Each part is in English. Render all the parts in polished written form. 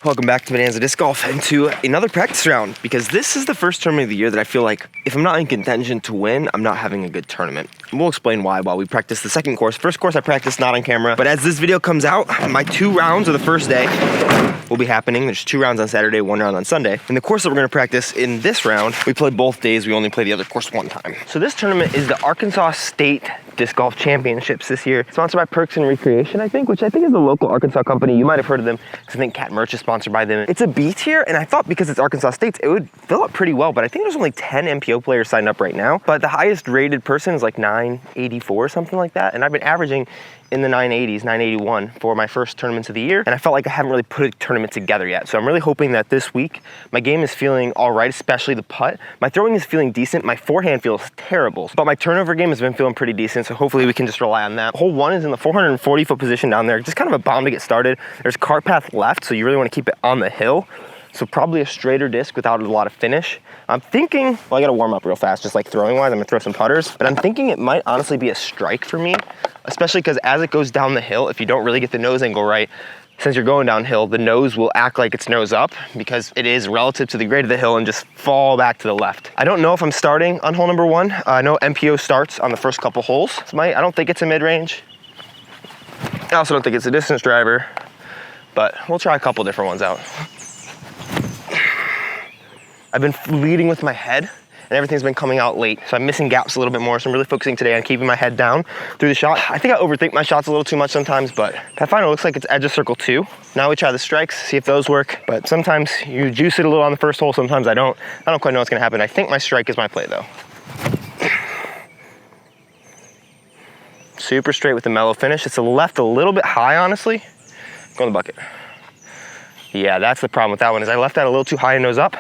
Welcome back to Bonanza Disc Golf and to another practice round, because this is the first tournament of the year that I feel like if I'm not in contention to win, I'm not having a good tournament. And we'll explain why while we practice the second course. First course I practiced not on camera, but as this video comes out, my 2 rounds of the first day will be happening. There's 2 rounds on Saturday, 1 round on Sunday. And the course that we're gonna practice in this round, we played both days. We only play the other course 1 time. So this tournament is the Arkansas State Disc Golf Championships this year. Sponsored by Perks and Recreation, I think, which I think is a local Arkansas company. You might have heard of them, because I think Cat Merch is sponsored by them. It's a B tier, and I thought because it's Arkansas State, it would fill up pretty well, but I think there's only 10 MPO players signed up right now. But the highest rated person is like 984 or something like that, and I've been averaging in the 980s, 981 for my first tournaments of the year, and I felt like I haven't really put a tournament together yet. So I'm really hoping that this week my game is feeling all right, especially the putt. My throwing is feeling decent. My forehand feels terrible, but my turnover game has been feeling pretty decent, so hopefully we can just rely on that. Hole 1 is in the 440-foot position down there, just kind of a bomb to get started. There's cart path left, so you really want to keep it on the hill. So probably a straighter disc without a lot of finish. I'm thinking, well, I gotta warm up real fast, just like throwing wise. I'm gonna throw some putters, but I'm thinking it might honestly be a strike for me, especially because as it goes down the hill, if you don't really get the nose angle right, since you're going downhill, the nose will act like it's nose up because it is relative to the grade of the hill and just fall back to the left. I don't know if I'm starting on hole number 1. I know MPO starts on the first couple holes. I don't think it's a mid-range. I also don't think it's a distance driver, but we'll try a couple different ones out. I've been leading with my head and everything's been coming out late. So I'm missing gaps a little bit more. So I'm really focusing today on keeping my head down through the shot. I think I overthink my shots a little too much sometimes, but Pathfinder looks like it's edge of circle 2. Now we try the strikes, see if those work. But sometimes you juice it a little on the first hole, sometimes I don't. I don't quite know what's gonna happen. I think my strike is my play though. Super straight with the mellow finish. It's left a little bit high, honestly. Go in the bucket. Yeah, that's the problem with that one, is I left that a little too high and nose up.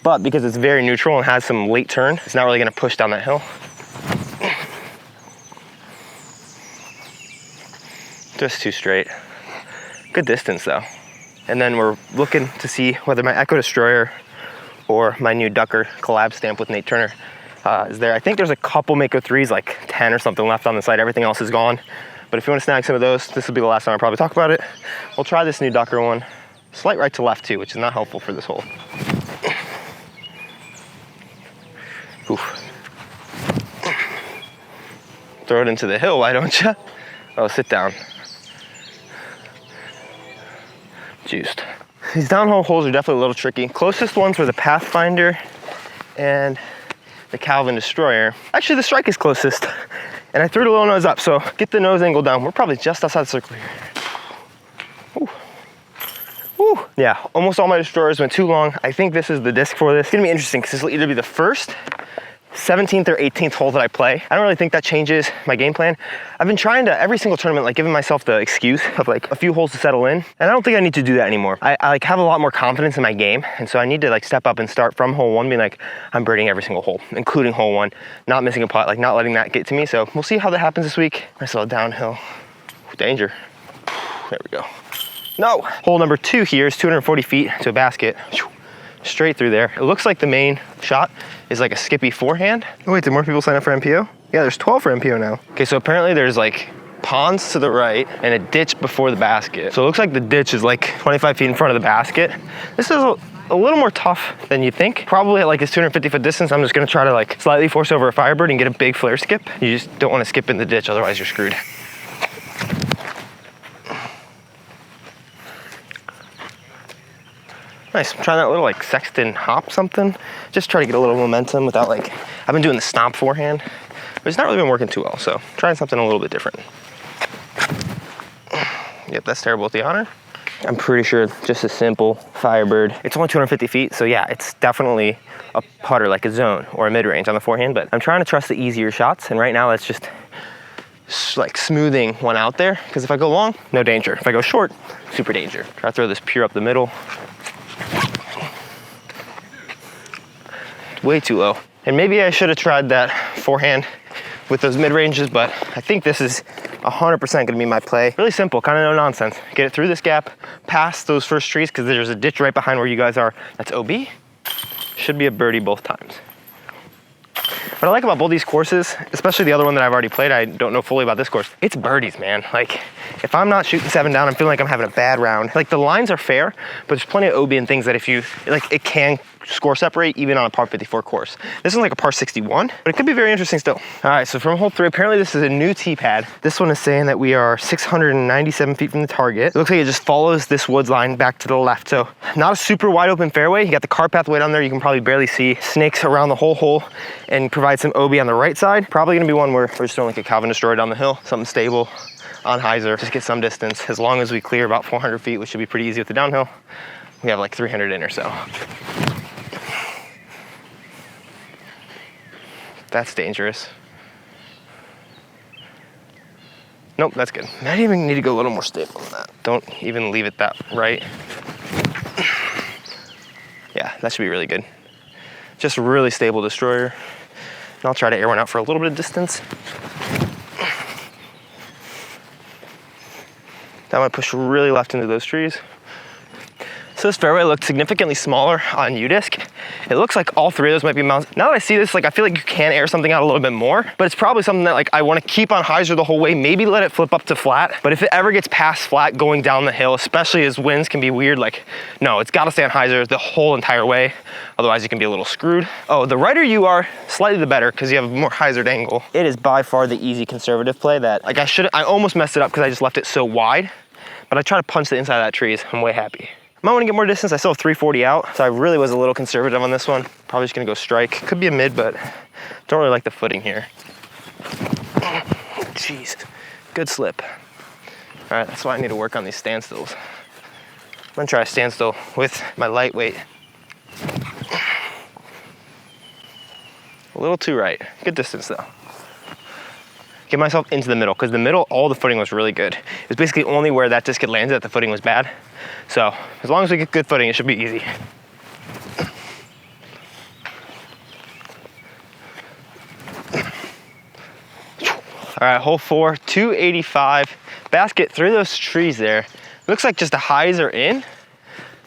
But because it's very neutral and has some late turn, it's not really gonna push down that hill. Just too straight. Good distance though. And then we're looking to see whether my Echo Destroyer or my new Ducker collab stamp with Nate Turner is there. I think there's a couple Mako 3s, like 10 or something left on the site. Everything else is gone. But if you wanna snag some of those, this will be the last time I probably talk about it. We'll try this new Ducker one. Slight right to left too, which is not helpful for this hole. Oof. Throw it into the hill, why don't you? Oh, sit down. Juiced. These downhole holes are definitely a little tricky. Closest ones were the Pathfinder and the Calvin Destroyer. Actually, the strike is closest. And I threw it a little nose up, so get the nose angle down. We're probably just outside the circle here. Ooh. Ooh. Yeah, almost all my Destroyers went too long. I think this is the disc for this. It's gonna be interesting because this will either be the first 17th or 18th hole that I play. I don't really think that changes my game plan. I've been trying to, every single tournament, like giving myself the excuse of like a few holes to settle in. And I don't think I need to do that anymore. I like have a lot more confidence in my game. And so I need to like step up and start from hole 1, being like, I'm birding every single hole, including hole 1, not missing a putt, like not letting that get to me. So we'll see how that happens this week. Nice little downhill. Danger. There we go. No. Hole number 2 here is 240 feet to a basket. Straight through there. It looks like the main shot is like a skippy forehand. Oh wait, did more people sign up for MPO? Yeah, there's 12 for MPO now. Okay, so apparently there's like ponds to the right and a ditch before the basket. So it looks like the ditch is like 25 feet in front of the basket. This is a little more tough than you think. Probably at like this 250-foot distance, I'm just gonna try to like slightly force over a Firebird and get a big flare skip. You just don't wanna skip in the ditch, otherwise you're screwed. Nice, I'm trying that little like Sexton hop something. Just try to get a little momentum without like, I've been doing the stomp forehand, but it's not really been working too well. So trying something a little bit different. Yep, that's terrible with the honor. I'm pretty sure just a simple Firebird. It's only 250 feet, so yeah, it's definitely a putter, like a zone or a mid-range on the forehand, but I'm trying to trust the easier shots. And right now that's just like smoothing one out there. Because if I go long, no danger. If I go short, super danger. Try to throw this pure up the middle. Way too low. And maybe I should have tried that forehand with those mid-ranges, but I think this is 100% gonna be my play. Really simple, kind of no nonsense. Get it through this gap, past those first trees, because there's a ditch right behind where you guys are. That's OB. Should be a birdie both times. What I like about both these courses, especially the other one that I've already played, I don't know fully about this course, it's birdies, man. Like, if I'm not shooting 7 down, I'm feeling like I'm having a bad round. Like the lines are fair, but there's plenty of OB and things that if you, like it can score separate even on a par 54 course. This is like a par 61, but it could be very interesting still. All right, so from hole 3, apparently this is a new tee pad. This one is saying that we are 697 feet from the target. It looks like it just follows this woods line back to the left. So not a super wide open fairway. You got the car path way down there. You can probably barely see. Snakes around the whole hole and provide some OB on the right side. Probably gonna be one where we're just throwing like a Calvin Destroyer down the hill, something stable on hyzer, just get some distance. As long as we clear about 400 feet, which should be pretty easy with the downhill, we have like 300 in or so. That's dangerous. Nope, that's good. Might even need to go a little more stable than that. Don't even leave it that right. Yeah, that should be really good. Just a really stable destroyer. And I'll try to air one out for a little bit of distance. That might push really left into those trees. So this fairway looked significantly smaller on UDisc. It looks like all 3 of those might be mounts. Now that I see this, like I feel like you can air something out a little bit more, but it's probably something that like I want to keep on hyzer the whole way, maybe let it flip up to flat. But if it ever gets past flat going down the hill, especially as winds can be weird, like no, it's got to stay on hyzer the whole entire way. Otherwise you can be a little screwed. Oh, the righter you are, slightly the better because you have a more hyzered angle. It is by far the easy conservative play that like I almost messed it up because I just left it so wide, but I try to punch the inside of that trees. I'm way happy. Might want to get more distance. I still have 340 out, so I really was a little conservative on this one. Probably just gonna go strike. Could be a mid, but don't really like the footing here. Jeez, good slip. All right, that's why I need to work on these standstills. I'm gonna try a standstill with my lightweight. A little too right. Good distance though. Get myself into the middle, because the middle, all the footing was really good. It was basically only where that disc had landed that the footing was bad. So as long as we get good footing, it should be easy. All right, hole 4, 285. Basket through those trees there. Looks like just a hyzer in.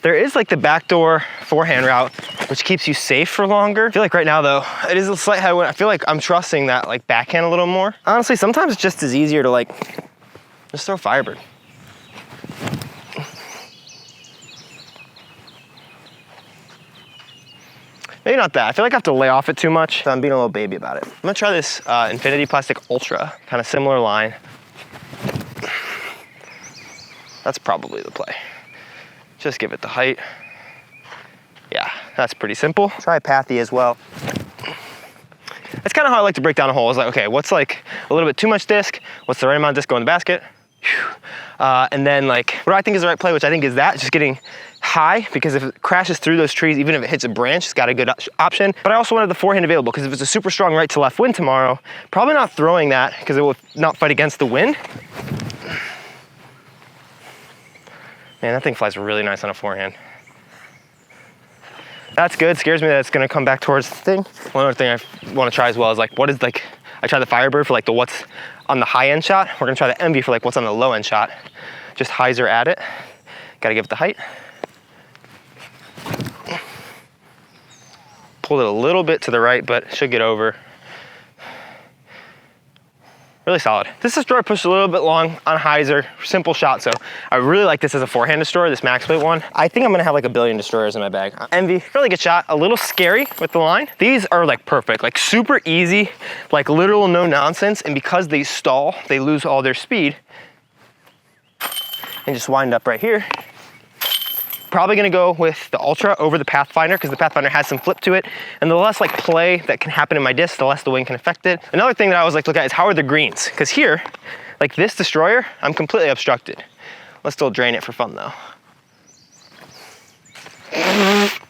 There is like the backdoor forehand route, which keeps you safe for longer. I feel like right now though, it is a slight headwind. I feel like I'm trusting that like backhand a little more. Honestly, sometimes it's just as easier to like, just throw Firebird. Maybe not that. I feel like I have to lay off it too much, so I'm being a little baby about it. I'm gonna try this Infinity Plastic Ultra, kind of similar line. That's probably the play. Just give it the height. Yeah, that's pretty simple. Try Pathy as well. That's kind of how I like to break down a hole. Is like, okay, what's like a little bit too much disc? What's the right amount of disc going in the basket? And then like, what I think is the right play, which I think is that, just getting high, because if it crashes through those trees, even if it hits a branch, it's got a good option. But I also wanted the forehand available, because if it's a super strong right to left wind tomorrow, probably not throwing that, because it will not fight against the wind. Man, that thing flies really nice on a forehand. That's good. Scares me that it's gonna come back towards the thing. One other thing I wanna try as well is like, what is like, I tried the Firebird for like the what's on the high end shot. We're gonna try the Envy for like what's on the low end shot. Just hyzer at it. Gotta give it the height. Pulled it a little bit to the right, but should get over. Really solid. This destroyer pushed a little bit long on hyzer, simple shot. So I really like this as a forehand destroyer, this max weight one. I think I'm gonna have like a billion destroyers in my bag. Envy, really good shot. A little scary with the line. These are like perfect, like super easy, like literal no nonsense. And because they stall, they lose all their speed and just wind up right here. Probably gonna go with the Ultra over the Pathfinder, because the Pathfinder has some flip to it, and the less like play that can happen in my disc, the less the wind can affect it. Another thing that I always like to look at is how are the greens, because here, like this destroyer, I'm completely obstructed. Let's still drain it for fun though.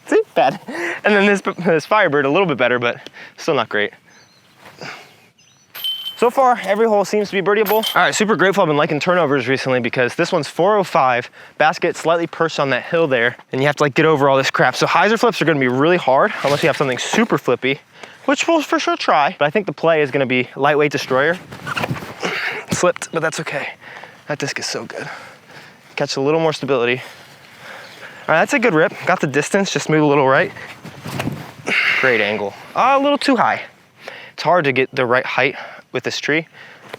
See, bad. And then this Firebird, a little bit better, but still not great. So far, every hole seems to be birdieable. All right, super grateful. I've been liking turnovers recently, because this one's 405, basket slightly perched on that hill there, and you have to like get over all this crap. So hyzer flips are gonna be really hard unless you have something super flippy, which we'll for sure try. But I think the play is gonna be lightweight destroyer. Slipped, but that's okay. That disc is so good. Catch a little more stability. All right, that's a good rip. Got the distance, just move a little right. Great angle. A little too high. It's hard to get the right height with this tree.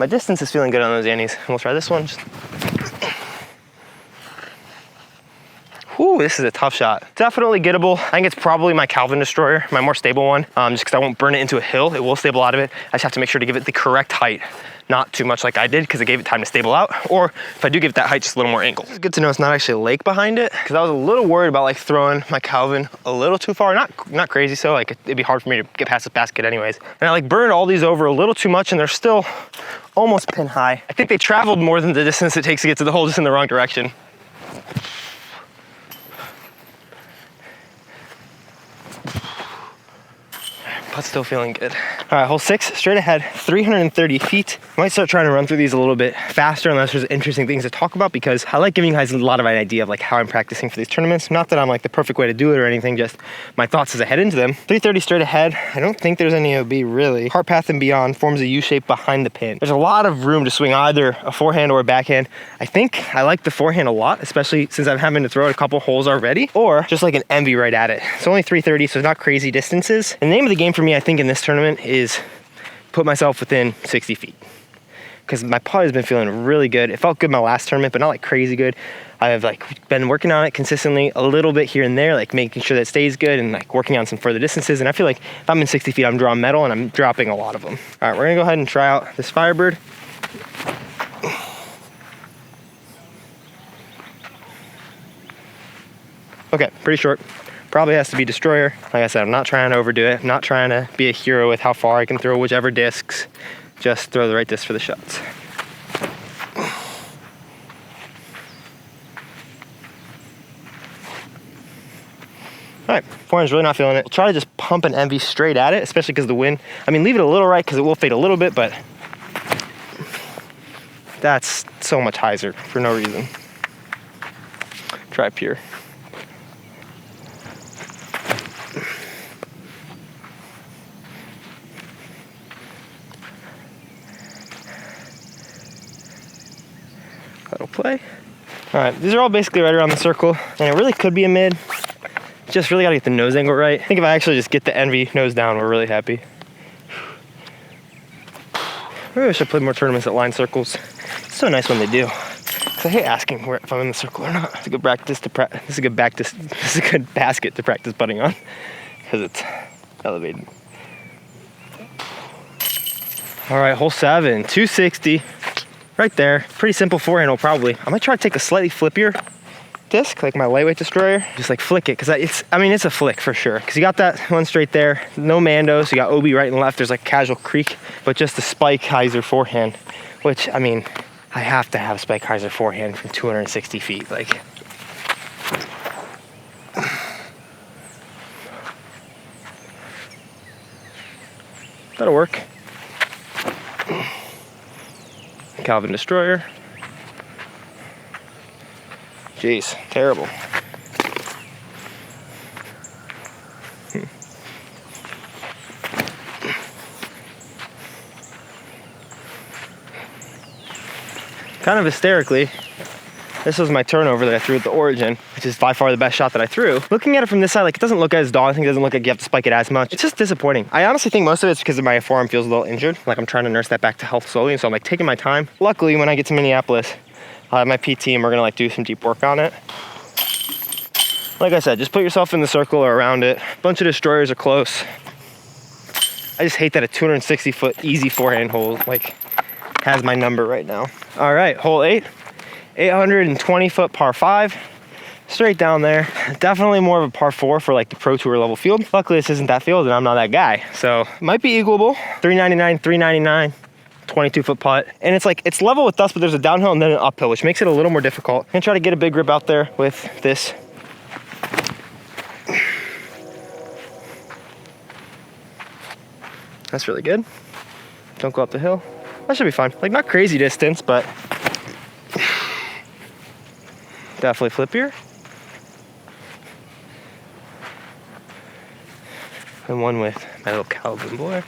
My distance is feeling good on those Annies. And we'll try this one. Ooh, this is a tough shot. Definitely gettable. I think it's probably my Calvin Destroyer, my more stable one, just because I won't burn it into a hill. It will stable out of it. I just have to make sure to give it the correct height. Not too much like I did, because I gave it time to stable out. Or if I do give it that height, just a little more angle. It's good to know it's not actually a lake behind it, because I was a little worried about like throwing my Calvin a little too far. Not crazy, so like it'd be hard for me to get past this basket anyways. And I like burned all these over a little too much, and they're still almost pin high. I think they traveled more than the distance it takes to get to the hole, just in the wrong direction. But still feeling good. All right, hole 6, straight ahead, 330 feet. I might start trying to run through these a little bit faster unless there's interesting things to talk about, because I like giving you guys a lot of an idea of like how I'm practicing for these tournaments. Not that I'm like the perfect way to do it or anything, just my thoughts as I head into them. 330 straight ahead. I don't think there's any OB really. Heart path and beyond forms a U shape behind the pin. There's a lot of room to swing either a forehand or a backhand. I think I like the forehand a lot, especially since I'm having to throw it a couple holes already, or just like an envy right at it. It's only 330, so it's not crazy distances. And the name of the game for me, I think, in this tournament is put myself within 60 feet. Because my putt has been feeling really good. It felt good my last tournament, but not like crazy good. I've like been working on it consistently a little bit here and there, like making sure that it stays good and like working on some further distances. And I feel like if I'm in 60 feet, I'm drawing metal and I'm dropping a lot of them. All right, we're gonna go ahead and try out this Firebird. Okay, pretty short. Probably has to be Destroyer. Like I said, I'm not trying to overdo it. I'm not trying to be a hero with how far I can throw whichever discs. Just throw the right disc for the shots. All right, forehand's really not feeling it. I'll try to just pump an envy straight at it, especially because the wind. I mean, leave it a little right because it will fade a little bit, but that's so much hyzer for no reason. Try pure. That'll play. All right, these are all basically right around the circle, and it really could be a mid. Just really gotta get the nose angle right. I think if I actually just get the envy nose down, we're really happy. Maybe I should play more tournaments at line circles. It's so nice when they do. Cause I hate asking if I'm in the circle or not. It's a good practice to practice. This is a good basket to practice putting on, because it's elevated. All right, hole 7, 260. Right there, pretty simple forehand probably. I might try to take a slightly flippier disc, like my lightweight Destroyer. Just like flick it, because it's a flick for sure. Because you got that one straight there, no Mando, so you got OB right and left. There's like casual creek, but just the spike hyzer forehand, which, I mean, I have to have a spike hyzer forehand from 260 feet. Like, that'll work. Calvin Destroyer. Jeez, terrible. Kind of hysterically, this was my turnover that I threw at the Origin, which is by far the best shot that I threw. Looking at it from this side, like, it doesn't look as daunting. It doesn't look like you have to spike it as much. It's just disappointing. I honestly think most of it's because my forearm feels a little injured. Like, I'm trying to nurse that back to health slowly, and so I'm like taking my time. Luckily, when I get to Minneapolis, I'll have my PT and we're gonna like do some deep work on it. Like I said, just put yourself in the circle or around it. A bunch of Destroyers are close. I just hate that a 260 foot easy forehand hole like has my number right now. All right, hole 8. 820 foot par 5, straight down there. Definitely more of a par 4 for like the Pro Tour level field. Luckily this isn't that field and I'm not that guy, so might be equalable. 399, 399, 22 foot putt, and it's like it's level with us, but there's a downhill and then an uphill, which makes it a little more difficult. I'm gonna try to get a big grip out there with this. That's really good. Don't go up the hill. That should be fine. Like, not crazy distance, but definitely flippier. And one with my little Calvin boy.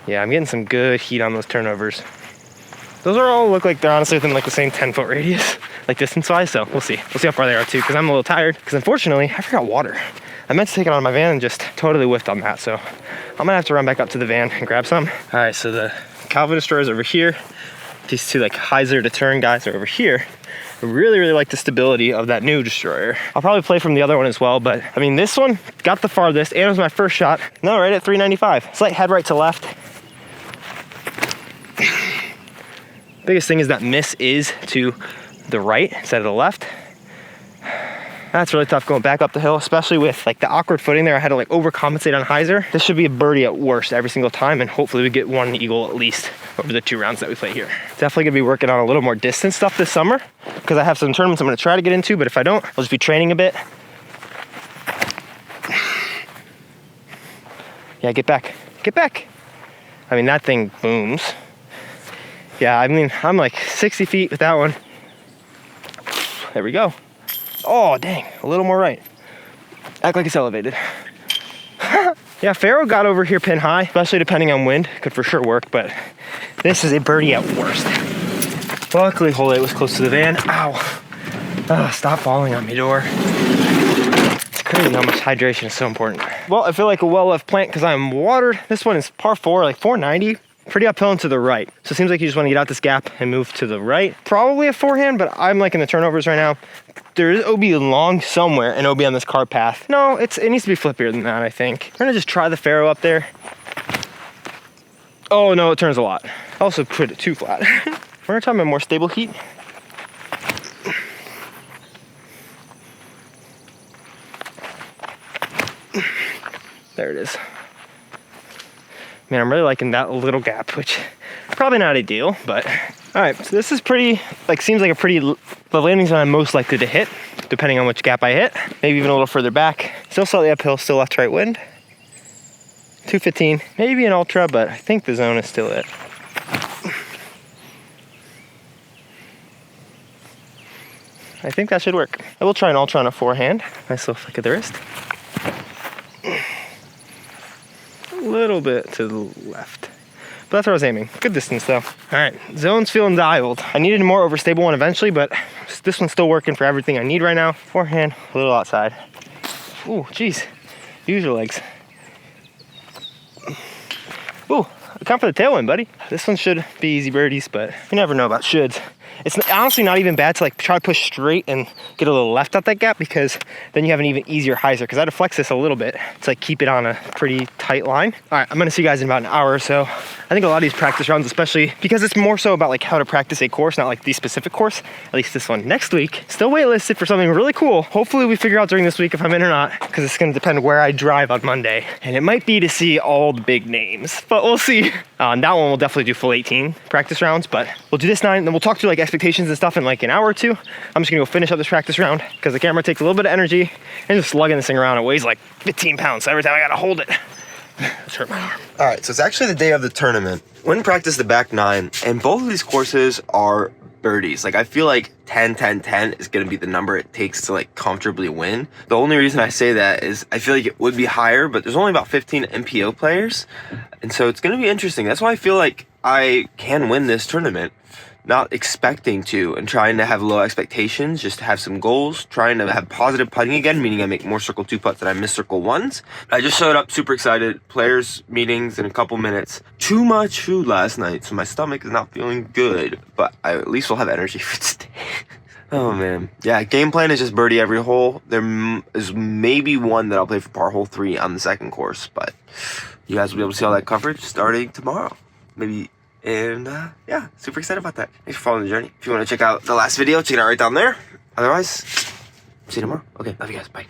Yeah, I'm getting some good heat on those turnovers. Those are all look like they're honestly within like the same 10 foot radius, like distance wise, so we'll see. We'll see how far they are too, because I'm a little tired, because unfortunately, I forgot water. I meant to take it out of my van and just totally whiffed on that, so I'm gonna have to run back up to the van and grab some. All right, so the Calvin Destroyer is over here. These two like hyzer to turn guys are over here. I really, really like the stability of that new Destroyer. I'll probably play from the other one as well, but I mean, this one got the farthest and it was my first shot. No, right at 395. Slight head right to left. Biggest thing is that miss is to the right instead of the left. That's really tough going back up the hill, especially with like the awkward footing there. I had to like overcompensate on hyzer. This should be a birdie at worst every single time, and hopefully we get one eagle at least over the 2 rounds that we play here. Definitely gonna be working on a little more distance stuff this summer because I have some tournaments I'm gonna try to get into, but if I don't, I'll just be training a bit. Yeah, get back, get back. I mean, that thing booms. Yeah, I mean, I'm like 60 feet with that one. There we go. Oh, dang, a little more right. Act like it's elevated. Yeah, Faro got over here pin high, especially depending on wind. Could for sure work, but this is a birdie at worst. Luckily, hole 8 was close to the van. Ow. Oh, stop falling on me, door. It's crazy how much hydration is so important. Well, I feel like a well-left plant because I'm watered. This one is par 4, like 490. Pretty uphill and to the right. So it seems like you just want to get out this gap and move to the right. Probably a forehand, but I'm like in the turnovers right now. There is OB long somewhere and OB on this cart path. No, it needs to be flippier than that, I think. I'm gonna just try the Faro up there. Oh no, it turns a lot. I also put it too flat. We're gonna try my more stable heat. There it is. Man, I'm really liking that little gap, which probably not ideal, but all right. So this is pretty, like, seems like a pretty, the landing zone I'm most likely to hit, depending on which gap I hit. Maybe even a little further back. Still slightly uphill, still left to right wind. 215, maybe an ultra, but I think the zone is still it. I think that should work. I will try an ultra on a forehand. Nice little flick of the wrist. A little bit to the left, but that's where I was aiming. Good distance though. All right, zone's feeling dialed. I needed a more overstable one eventually, but this one's still working for everything I need right now. Forehand, a little outside. Ooh, geez, use your legs. Ooh, account for the tailwind, buddy. This one should be easy birdies, but you never know about shoulds. It's honestly not even bad to like try to push straight and get a little left out that gap, because then you have an even easier hyzer, because I had to flex this a little bit to like keep it on a pretty tight line. All right, I'm gonna see you guys in about an hour or so. I think a lot of these practice rounds, especially because it's more so about like how to practice a course, not like the specific course, at least this one. Next week, still waitlisted for something really cool. Hopefully we figure out during this week if I'm in or not, because it's gonna depend where I drive on Monday. And it might be to see all the big names, but we'll see. And that one we'll definitely do full 18 practice rounds, but we'll do this 9, then we'll talk through like expectations and stuff in like an hour or two. I'm just gonna go finish up this practice round because the camera takes a little bit of energy and just lugging this thing around. It weighs like 15 pounds, so every time I gotta hold it, it's hurt my arm. All right, so it's actually the day of the tournament. Went and practiced the back 9, and both of these courses are birdies. Like, I feel like 10, 10, 10 is going to be the number it takes to like comfortably win. The only reason I say that is I feel like it would be higher, but there's only about 15 MPO players, and so it's going to be interesting. That's why I feel like I can win this tournament. Not expecting to, and trying to have low expectations, just to have some goals, trying to have positive putting again, meaning I make more circle 2 putts than I miss circle 1s. I just showed up super excited. Players meetings in a couple minutes. Too much food last night, so my stomach is not feeling good, but I at least will have energy for today. Oh man. Yeah, game plan is just birdie every hole. There is maybe one that I'll play for par hole 3 on the second course, but you guys will be able to see all that coverage starting tomorrow. Maybe. And yeah, super excited about that. Thanks for following the journey. If you want to check out the last video, check it out right down there. Otherwise, see you tomorrow. Okay, love you guys. Bye.